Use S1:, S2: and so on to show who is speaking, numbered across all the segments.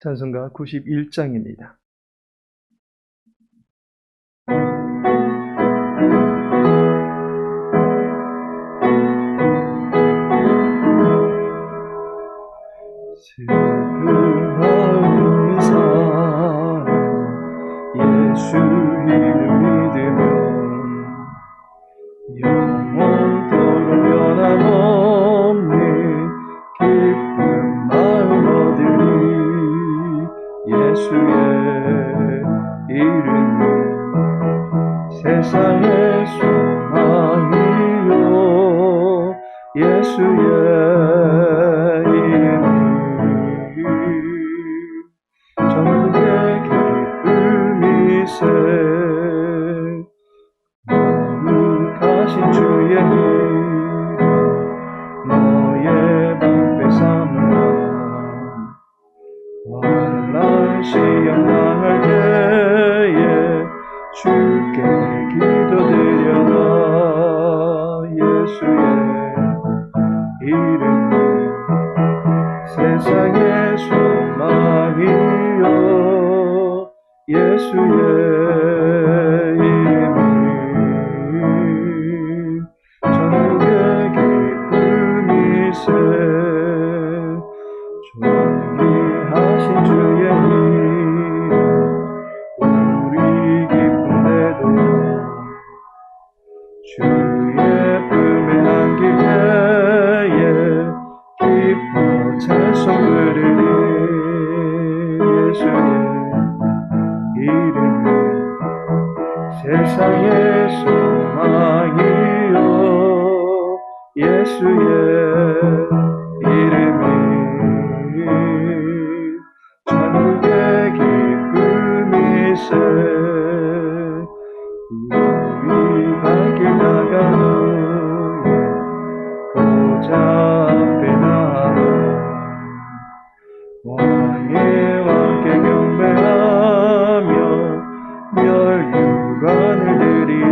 S1: 찬송가 91장입니다. 슬픈 마음 있는 사람 예수 이름 믿으면 영원토록 변함없는 기쁜 마음 얻으리. 예수의 이름은 세상의 소망이요 예수의 이름은 전국의 기쁨이세. 거룩하신 주의 이름 너의 방패 삼으라. 환난 시험 당할 때에 주께 기도드려라. 예수의 이름은 세상의 소망이요 예수의 이름은 전국의 기쁨이세. 존귀하신 주의 이름 우리 기쁜데도 주의 품에 안길 때에 기뻐 찬송 부르리. 예수의 이름은 세상의 소망이요 예수의 이름은 전국의 기쁨이세. 우리가 길 나가는 보좌 앞에 나아가 왕의 왕께 경배하며 멸류관을 드리리.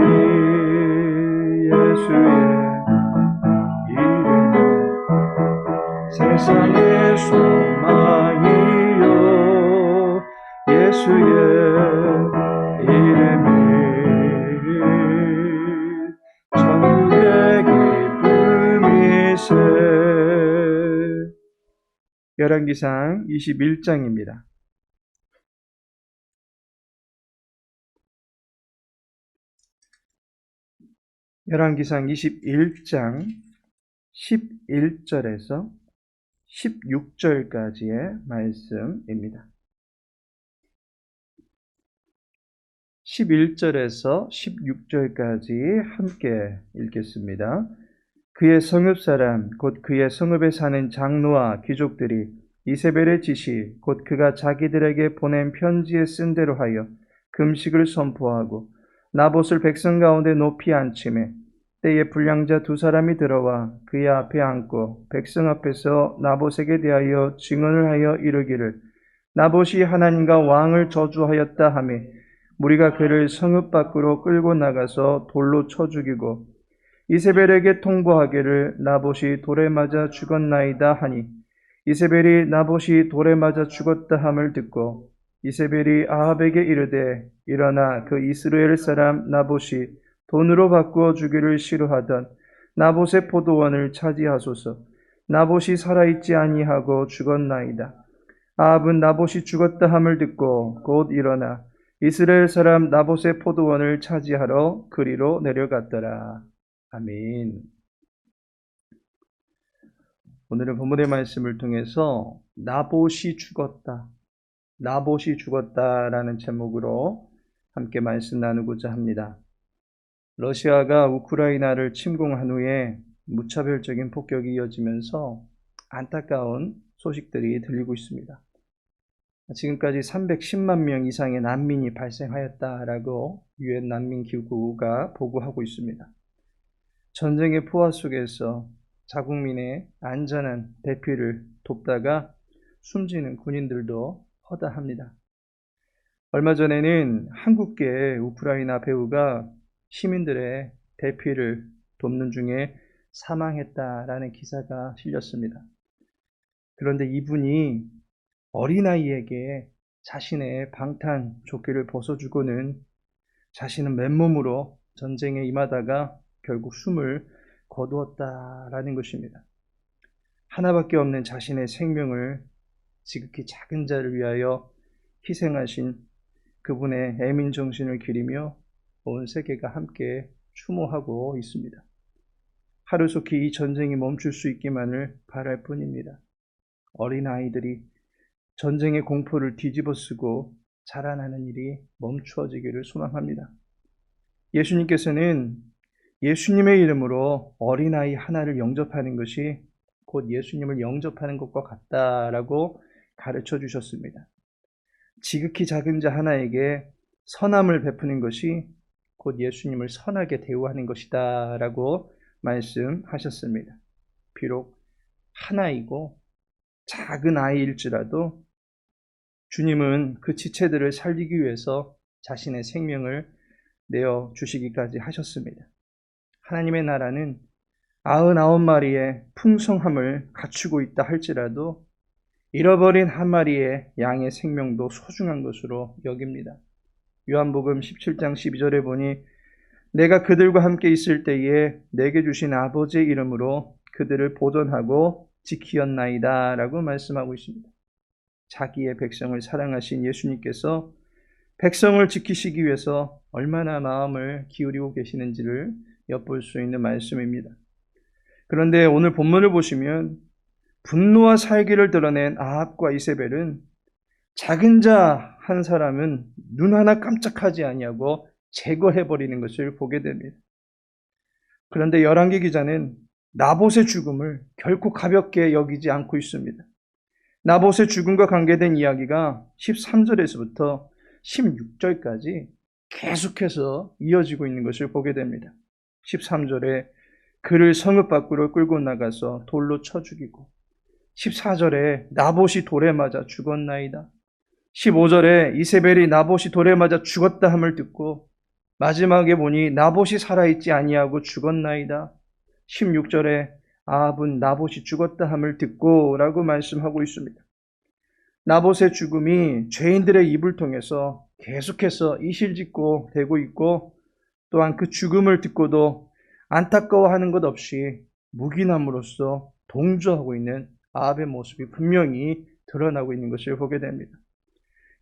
S1: 예수의 이름은 세상의 소망이요 예수의 이름은 전국의 기쁨이세. 열왕기상 21장입니다. 열왕기상 21장 11절에서 16절까지의 말씀입니다. 11절에서 16절까지 함께 읽겠습니다. 그의 성읍 사람 곧 그의 성읍에 사는 장로와 귀족들이 이세벨의 지시 곧 그가 자기들에게 보낸 편지에 쓴 대로 하여 금식을 선포하고 나봇을 백성 가운데 높이 앉히매 때에 불량자 두 사람이 들어와 그의 앞에 앉고 백성 앞에서 나봇에게 대하여 증언을 하여 이르기를 나봇이 하나님과 왕을 저주하였다 하며 무리가 그를 성읍 밖으로 끌고 나가서 돌로 쳐 죽이고 이세벨에게 통보하기를 나봇이 돌에 맞아 죽었나이다 하니 이세벨이 나봇이 돌에 맞아 죽었다 함을 듣고 이세벨이 아합에게 이르되 일어나 그 이스라엘 사람 나봇이 돈으로 바꾸어 주기를 싫어하던 나봇의 포도원을 차지하소서. 나봇이 살아있지 아니하고 죽었나이다. 아합은 나봇이 죽었다 함을 듣고 곧 일어나 이스라엘 사람 나봇의 포도원을 차지하러 그리로 내려갔더라. 아멘. 오늘은 본문의 말씀을 통해서 나봇이 죽었다라는 제목으로 함께 말씀 나누고자 합니다. 러시아가 우크라이나를 침공한 후에 무차별적인 폭격이 이어지면서 안타까운 소식들이 들리고 있습니다. 지금까지 310만 명 이상의 난민이 발생하였다라고 유엔 난민기구가 보고하고 있습니다. 전쟁의 포화 속에서 자국민의 안전한 대피를 돕다가 숨지는 군인들도 허다합니다. 얼마 전에는 한국계 우크라이나 배우가 시민들의 대피를 돕는 중에 사망했다라는 기사가 실렸습니다. 그런데 이분이 어린아이에게 자신의 방탄 조끼를 벗어주고는 자신은 맨몸으로 전쟁에 임하다가 결국 숨을 거두었다라는 것입니다. 하나밖에 없는 자신의 생명을 지극히 작은 자를 위하여 희생하신 그분의 애민 정신을 기리며 온 세계가 함께 추모하고 있습니다. 하루속히 이 전쟁이 멈출 수 있기만을 바랄 뿐입니다. 어린아이들이 전쟁의 공포를 뒤집어쓰고 자라나는 일이 멈추어지기를 소망합니다. 예수님께서는 예수님의 이름으로 어린아이 하나를 영접하는 것이 곧 예수님을 영접하는 것과 같다라고 가르쳐 주셨습니다. 지극히 작은 자 하나에게 선함을 베푸는 것이 곧 예수님을 선하게 대우하는 것이다 라고 말씀하셨습니다. 비록 하나이고 작은 아이일지라도 주님은 그 지체들을 살리기 위해서 자신의 생명을 내어주시기까지 하셨습니다. 하나님의 나라는 99마리의 풍성함을 갖추고 있다 할지라도 잃어버린 한 마리의 양의 생명도 소중한 것으로 여깁니다. 요한복음 17장 12절에 보니 내가 그들과 함께 있을 때에 내게 주신 아버지의 이름으로 그들을 보존하고 지키었나이다 라고 말씀하고 있습니다. 자기의 백성을 사랑하신 예수님께서 백성을 지키시기 위해서 얼마나 마음을 기울이고 계시는지를 엿볼 수 있는 말씀입니다. 그런데 오늘 본문을 보시면 분노와 살기를 드러낸 아합과 이세벨은 작은 자 한 사람은 눈 하나 깜짝하지 아니하고 제거해버리는 것을 보게 됩니다. 그런데 열왕기 기자는 나봇의 죽음을 결코 가볍게 여기지 않고 있습니다. 나봇의 죽음과 관계된 이야기가 13절에서부터 16절까지 계속해서 이어지고 있는 것을 보게 됩니다. 13절에 그를 성읍 밖으로 끌고 나가서 돌로 쳐 죽이고 14절에 나봇이 돌에 맞아 죽었나이다. 15절에 이세벨이 나봇이 돌에 맞아 죽었다 함을 듣고 마지막에 보니 나봇이 살아있지 아니하고 죽었나이다. 16절에 아합은 나봇이 죽었다 함을 듣고 라고 말씀하고 있습니다. 나봇의 죽음이 죄인들의 입을 통해서 계속해서 이실직고 되고 있고 또한 그 죽음을 듣고도 안타까워하는 것 없이 묵인함으로써 동조하고 있는 아합의 모습이 분명히 드러나고 있는 것을 보게 됩니다.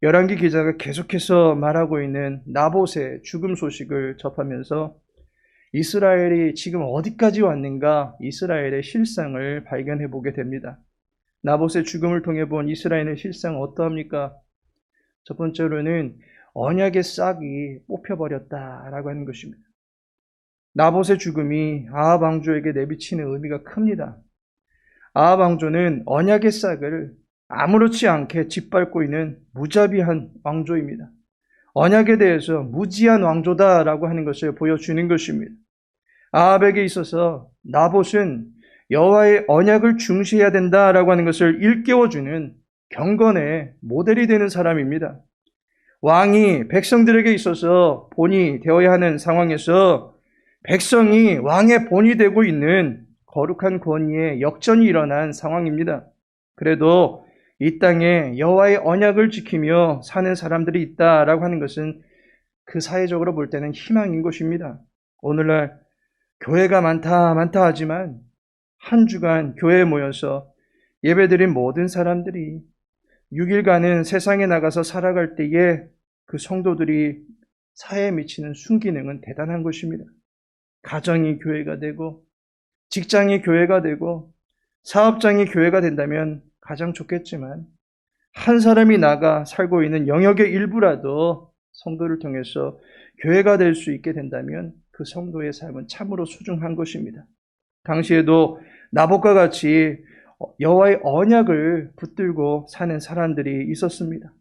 S1: 열왕기 기자가 계속해서 말하고 있는 나봇의 죽음 소식을 접하면서 이스라엘이 지금 어디까지 왔는가 이스라엘의 실상을 발견해 보게 됩니다. 나봇의 죽음을 통해 본 이스라엘의 실상은 어떠합니까? 첫 번째로는 언약의 싹이 뽑혀버렸다라고 하는 것입니다. 나봇의 죽음이 아합 왕조에게 내비치는 의미가 큽니다. 아합 왕조는 언약의 싹을 아무렇지 않게 짓밟고 있는 무자비한 왕조입니다. 언약에 대해서 무지한 왕조다라고 하는 것을 보여주는 것입니다. 아합에게 있어서 나봇은 여호와의 언약을 중시해야 된다라고 하는 것을 일깨워주는 경건의 모델이 되는 사람입니다. 왕이 백성들에게 있어서 본이 되어야 하는 상황에서 백성이 왕의 본이 되고 있는 거룩한 권위에 역전이 일어난 상황입니다. 그래도 이 땅에 여호와의 언약을 지키며 사는 사람들이 있다라고 하는 것은 그 사회적으로 볼 때는 희망인 것입니다. 오늘날 교회가 많다 하지만 한 주간 교회에 모여서 예배드린 모든 사람들이 6일간은 세상에 나가서 살아갈 때에 그 성도들이 사회에 미치는 순기능은 대단한 것입니다. 가정이 교회가 되고 직장이 교회가 되고 사업장이 교회가 된다면 가장 좋겠지만 한 사람이 나가 살고 있는 영역의 일부라도 성도를 통해서 교회가 될 수 있게 된다면 그 성도의 삶은 참으로 소중한 것입니다. 당시에도 나봇과 같이 여호와의 언약을 붙들고 사는 사람들이 있었습니다.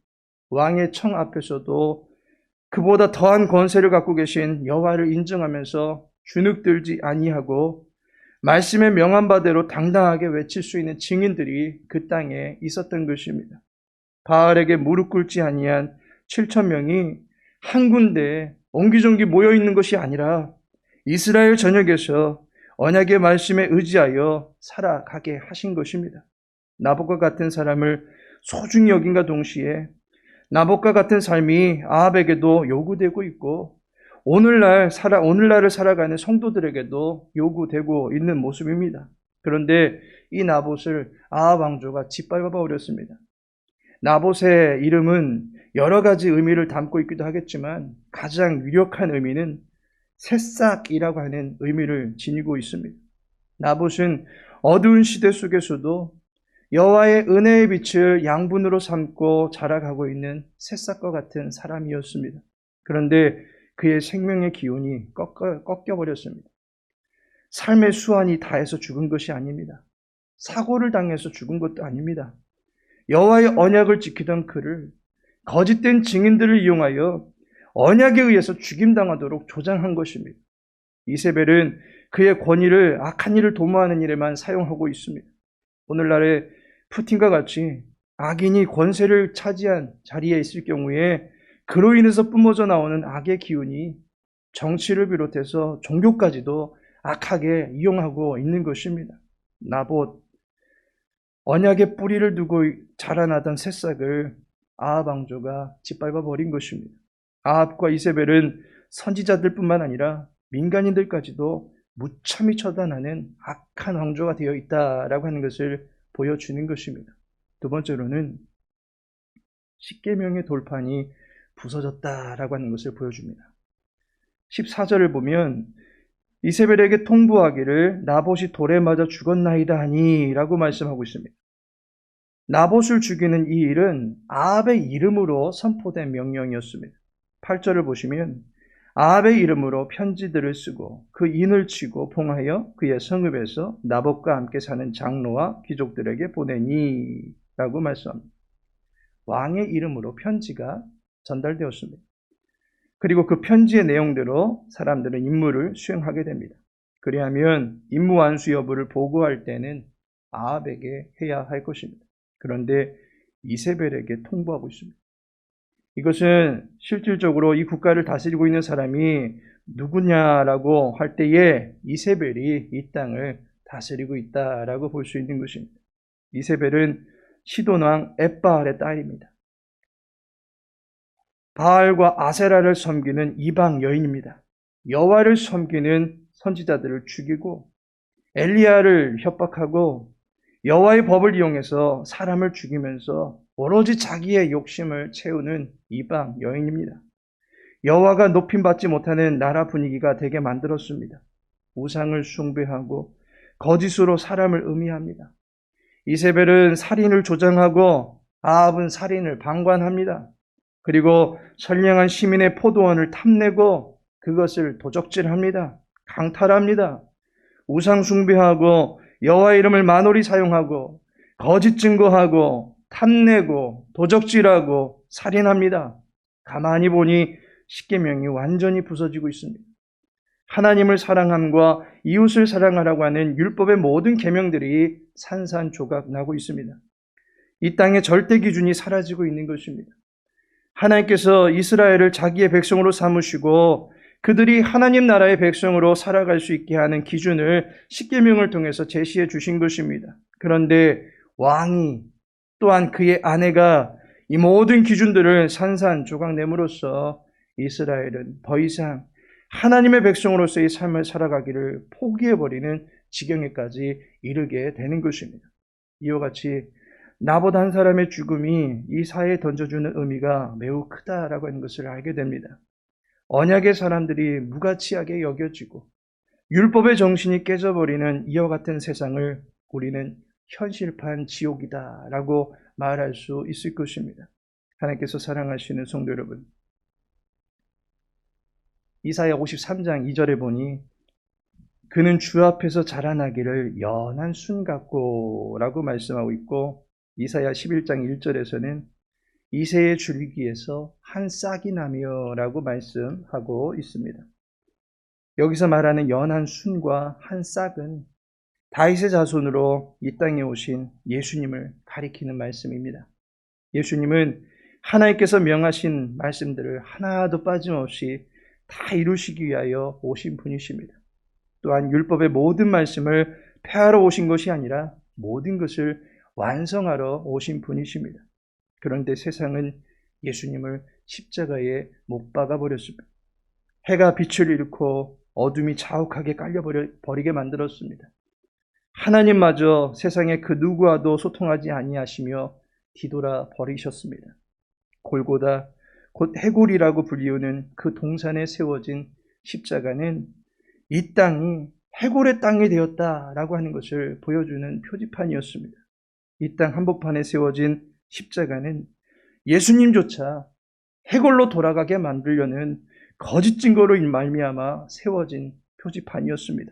S1: 왕의 청 앞에서도 그보다 더한 권세를 갖고 계신 여호와를 인정하면서 주눅들지 아니하고 말씀에 명한 바대로 당당하게 외칠 수 있는 증인들이 그 땅에 있었던 것입니다. 바알에게 무릎 꿇지 아니한 7,000명이 한 군데에 옹기종기 모여 있는 것이 아니라 이스라엘 전역에서 언약의 말씀에 의지하여 살아가게 하신 것입니다. 나봇과 같은 사람을 소중히 여긴과 동시에 나봇과 같은 삶이 아합에게도 요구되고 있고 오늘날을 살아가는 성도들에게도 요구되고 있는 모습입니다. 그런데 이 나봇을 아합 왕조가 짓밟아 버렸습니다. 나봇의 이름은 여러 가지 의미를 담고 있기도 하겠지만 가장 유력한 의미는 새싹이라고 하는 의미를 지니고 있습니다. 나봇은 어두운 시대 속에서도 여호와의 은혜의 빛을 양분으로 삼고 자라가고 있는 새싹과 같은 사람이었습니다. 그런데 그의 생명의 기운이 꺾여버렸습니다. 삶의 수완이 다해서 죽은 것이 아닙니다. 사고를 당해서 죽은 것도 아닙니다. 여호와의 언약을 지키던 그를 거짓된 증인들을 이용하여 언약에 의해서 죽임당하도록 조장한 것입니다. 이세벨은 그의 권위를 악한 일을 도모하는 일에만 사용하고 있습니다. 오늘날의 푸틴과 같이 악인이 권세를 차지한 자리에 있을 경우에 그로 인해서 뿜어져 나오는 악의 기운이 정치를 비롯해서 종교까지도 악하게 이용하고 있는 것입니다. 나봇, 언약의 뿌리를 두고 자라나던 새싹을 아합 왕조가 짓밟아 버린 것입니다. 아합과 이세벨은 선지자들뿐만 아니라 민간인들까지도 무참히 처단하는 악한 왕조가 되어 있다라고 하는 것을 보여주는 것입니다. 두 번째로는 십계명의 돌판이 부서졌다라고 하는 것을 보여줍니다. 14절을 보면 이세벨에게 통보하기를 나봇이 돌에 맞아 죽었나이다 하니 라고 말씀하고 있습니다. 나봇을 죽이는 이 일은 아합의 이름으로 선포된 명령이었습니다. 8절을 보시면 아합의 이름으로 편지들을 쓰고 그 인을 치고 봉하여 그의 성읍에서 나봇과 함께 사는 장로와 귀족들에게 보내니 라고 말씀합니다. 왕의 이름으로 편지가 전달되었습니다. 그리고 그 편지의 내용대로 사람들은 임무를 수행하게 됩니다. 그리하면 임무 완수 여부를 보고할 때는 아합에게 해야 할 것입니다. 그런데 이세벨에게 통보하고 있습니다. 이것은 실질적으로 이 국가를 다스리고 있는 사람이 누구냐라고 할 때에 이세벨이 이 땅을 다스리고 있다라고 볼 수 있는 것입니다. 이세벨은 시돈왕 엣바알의 딸입니다. 바알과 아세라를 섬기는 이방 여인입니다. 여호와를 섬기는 선지자들을 죽이고 엘리야를 협박하고 여호와의 법을 이용해서 사람을 죽이면서 오로지 자기의 욕심을 채우는 이방 여인입니다. 여호와가 높임받지 못하는 나라 분위기가 되게 만들었습니다. 우상을 숭배하고 거짓으로 사람을 음해합니다. 이세벨은 살인을 조장하고 아합은 살인을 방관합니다. 그리고 선량한 시민의 포도원을 탐내고 그것을 도적질합니다. 강탈합니다. 우상 숭배하고 여호와 이름을 만홀히 사용하고 거짓 증거하고 탐내고 도적질하고 살인합니다. 가만히 보니 십계명이 완전히 부서지고 있습니다. 하나님을 사랑함과 이웃을 사랑하라고 하는 율법의 모든 계명들이 산산조각 나고 있습니다. 이 땅의 절대 기준이 사라지고 있는 것입니다. 하나님께서 이스라엘을 자기의 백성으로 삼으시고 그들이 하나님 나라의 백성으로 살아갈 수 있게 하는 기준을 십계명을 통해서 제시해 주신 것입니다. 그런데 왕이 또한 그의 아내가 이 모든 기준들을 산산조각 내므로써 이스라엘은 더 이상 하나님의 백성으로서의 삶을 살아가기를 포기해버리는 지경에까지 이르게 되는 것입니다. 이와 같이 나봇 한 사람의 죽음이 이 사회에 던져주는 의미가 매우 크다라고 하는 것을 알게 됩니다. 언약의 사람들이 무가치하게 여겨지고 율법의 정신이 깨져버리는 이와 같은 세상을 우리는 현실판 지옥이다라고 말할 수 있을 것입니다. 하나님께서 사랑하시는 성도 여러분, 이사야 53장 2절에 보니 그는 주 앞에서 자라나기를 연한 순 같고 라고 말씀하고 있고, 이사야 11장 1절에서는 이새의 줄기에서 한 싹이 나며 라고 말씀하고 있습니다. 여기서 말하는 연한 순과 한 싹은 다윗의 자손으로 이 땅에 오신 예수님을 가리키는 말씀입니다. 예수님은 하나님께서 명하신 말씀들을 하나도 빠짐없이 다 이루시기 위하여 오신 분이십니다. 또한 율법의 모든 말씀을 폐하러 오신 것이 아니라 모든 것을 완성하러 오신 분이십니다. 그런데 세상은 예수님을 십자가에 못 박아 버렸습니다. 해가 빛을 잃고 어둠이 자욱하게 깔려버리게 만들었습니다. 하나님마저 세상의 그 누구와도 소통하지 아니하시며 뒤돌아 버리셨습니다. 골고다, 곧 해골이라고 불리우는 그 동산에 세워진 십자가는 이 땅이 해골의 땅이 되었다라고 하는 것을 보여주는 표지판이었습니다. 이 땅 한복판에 세워진 십자가는 예수님조차 해골로 돌아가게 만들려는 거짓 증거로 말미암아 세워진 표지판이었습니다.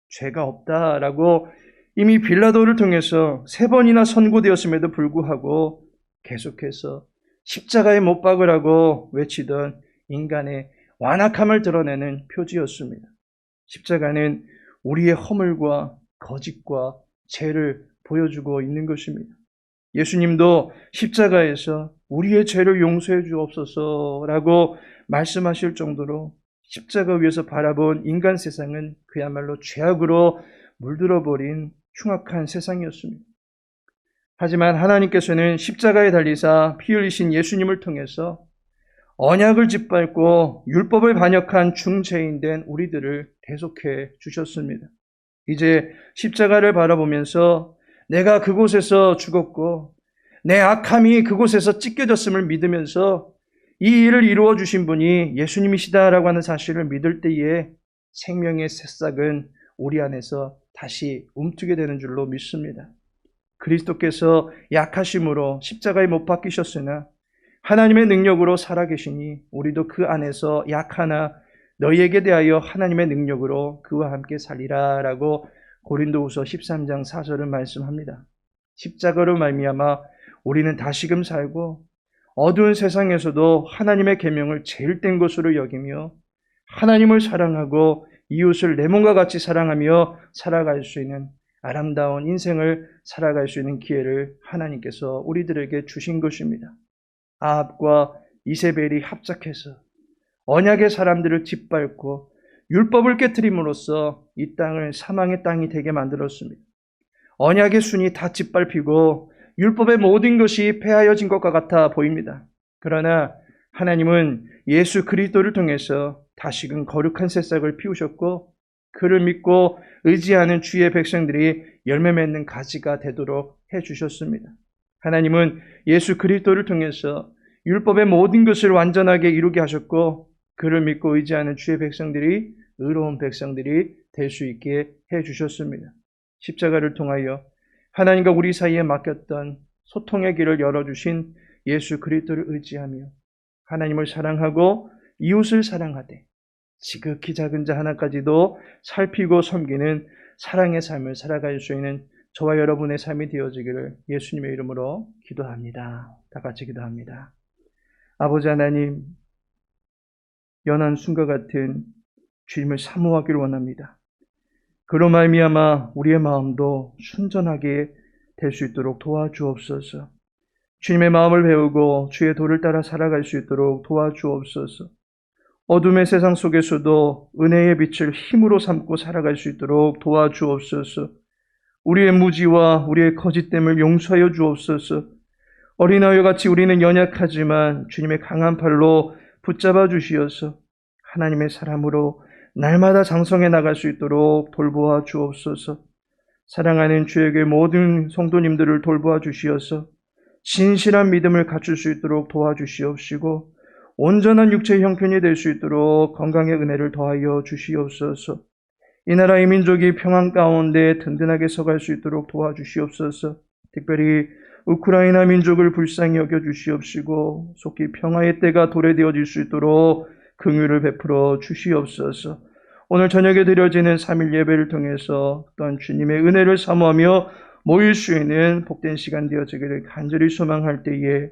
S1: 죄가 없다라고 이미 빌라도를 통해서 3번이나 선고되었음에도 불구하고 계속해서 십자가에 못 박으라고 외치던 인간의 완악함을 드러내는 표지였습니다. 십자가는 우리의 허물과 거짓과 죄를 보여주고 있는 것입니다. 예수님도 십자가에서 우리의 죄를 용서해 주옵소서라고 말씀하실 정도로 십자가 위에서 바라본 인간 세상은 그야말로 죄악으로 물들어버린 흉악한 세상이었습니다. 하지만 하나님께서는 십자가에 달리사 피 흘리신 예수님을 통해서 언약을 짓밟고 율법을 반역한 중죄인 된 우리들을 대속해 주셨습니다. 이제 십자가를 바라보면서 내가 그곳에서 죽었고 내 악함이 그곳에서 찢겨졌음을 믿으면서 이 일을 이루어 주신 분이 예수님이시다라고 하는 사실을 믿을 때에 생명의 새싹은 우리 안에서 다시 움트게 되는 줄로 믿습니다. 그리스도께서 약하심으로 십자가에 못 박히셨으나 하나님의 능력으로 살아계시니 우리도 그 안에서 약하나 너희에게 대하여 하나님의 능력으로 그와 함께 살리라 라고 고린도후서 13장 4절을 말씀합니다. 십자가로 말미암아 우리는 다시금 살고 어두운 세상에서도 하나님의 계명을 제일 된 것으로 여기며 하나님을 사랑하고 이웃을 내 몸과 같이 사랑하며 살아갈 수 있는 아름다운 인생을 살아갈 수 있는 기회를 하나님께서 우리들에게 주신 것입니다. 아합과 이세벨이 합작해서 언약의 사람들을 짓밟고 율법을 깨트림으로써 이 땅을 사망의 땅이 되게 만들었습니다. 언약의 순이 다 짓밟히고 율법의 모든 것이 폐하여진 것과 같아 보입니다. 그러나 하나님은 예수 그리스도를 통해서 다시금 거룩한 새싹을 피우셨고 그를 믿고 의지하는 주의 백성들이 열매 맺는 가지가 되도록 해주셨습니다. 하나님은 예수 그리스도를 통해서 율법의 모든 것을 완전하게 이루게 하셨고 그를 믿고 의지하는 주의 백성들이 의로운 백성들이 될 수 있게 해주셨습니다. 십자가를 통하여 하나님과 우리 사이에 막혔던 소통의 길을 열어주신 예수 그리스도를 의지하며 하나님을 사랑하고 이웃을 사랑하되 지극히 작은 자 하나까지도 살피고 섬기는 사랑의 삶을 살아갈 수 있는 저와 여러분의 삶이 되어지기를 예수님의 이름으로 기도합니다. 다 같이 기도합니다. 아버지 하나님, 연한 순과 같은 주님을 사모하기를 원합니다. 그로 말미암아 우리의 마음도 순전하게 될 수 있도록 도와주옵소서. 주님의 마음을 배우고 주의 도를 따라 살아갈 수 있도록 도와주옵소서. 어둠의 세상 속에서도 은혜의 빛을 힘으로 삼고 살아갈 수 있도록 도와주옵소서. 우리의 무지와 우리의 거짓됨을 용서하여 주옵소서. 어린아이와 같이 우리는 연약하지만 주님의 강한 팔로 붙잡아 주시어서 하나님의 사람으로 날마다 장성해 나갈 수 있도록 돌보아 주옵소서. 사랑하는 주의 교회 모든 성도님들을 돌보아 주시어서 진실한 믿음을 갖출 수 있도록 도와주시옵시고 온전한 육체의 형편이 될 수 있도록 건강의 은혜를 더하여 주시옵소서. 이 나라의 민족이 평안 가운데 든든하게 서갈 수 있도록 도와주시옵소서. 특별히 우크라이나 민족을 불쌍히 여겨주시옵시고 속히 평화의 때가 도래되어질 수 있도록 긍휼을 베풀어 주시옵소서. 오늘 저녁에 드려지는 3일 예배를 통해서 또한 주님의 은혜를 사모하며 모일 수 있는 복된 시간 되어지기를 간절히 소망할 때에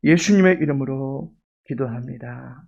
S1: 예수님의 이름으로 기도합니다.